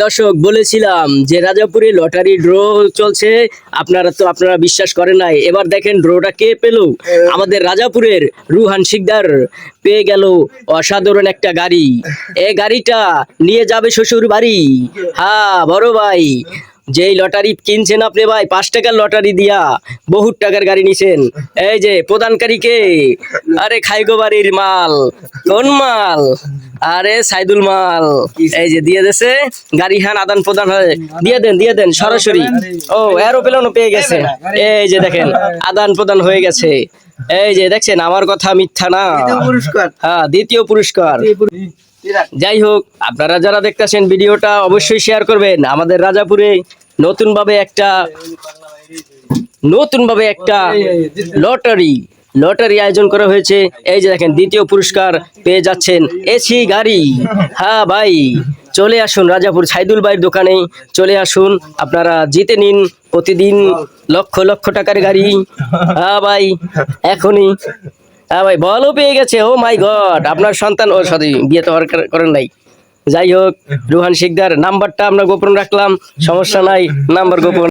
দর্শক, বলেছিলাম যে রাজাপুরে লটারি ড্র চলছে। আপনারা বিশ্বাস করেন নাই। এবার দেখেন ড্রটা কে পেল। আমাদের রাজাপুরের রুহান শিকদার পেয়ে গেল অসাধারণ একটা গাড়ি। এই গাড়িটা নিয়ে যাবে শ্বশুর বাড়ি। হ্যাঁ বড় ভাই, যেই লটারি কিনছেন আপনি ভাই 5 টাকার লটারি দিয়া বহুত টাকার গাড়ি নিছেন। এই যে প্রদানকারী কে? আরে খাইগো বাড়ির মাল। কোন মাল? আরে সাইদুল মাল। এই যে দিয়ে দেছে গাড়ি, হ্যাঁ আদান প্রদান হয়। দিয়ে দেন সরাসরি। ও এরোপ্লেনও পেয়ে গেছে। এই যে দেখেন আদান প্রদান হয়ে গেছে। এই যে দেখছেন, আমার কথা মিথ্যা না। হ্যাঁ, দ্বিতীয় পুরস্কার। যাই হোক, আপনারা যারা দেখতেছেন ভিডিওটা অবশ্যই শেয়ার করবেন। আমাদের রাজাপুরে নতুন ভাবে একটা লটারি আয়োজন করা হয়েছে। এই যে দেখেন দ্বিতীয় পুরস্কার পেয়ে যাচ্ছেন এসি গাড়ি। হ্যাঁ ভাই, চলে আসুন রাজাপুর সাইদুল ভাইয়ের দোকানে চলে আসুন, আপনারা জিতে নিন প্রতিদিন লক্ষ লক্ষ টাকার গাড়ি। হ্যাঁ ভাই, এখনই। হ্যাঁ ভাই, বলও পেয়ে গেছে। ও মাই গড, আপনার সন্তান ওর সাথে বিয়ে তো করেন নাই। যাই হোক, রুহান শিকদার নাম্বারটা আমরা গোপন রাখলাম, সমস্যা নাই, নাম্বার গোপন।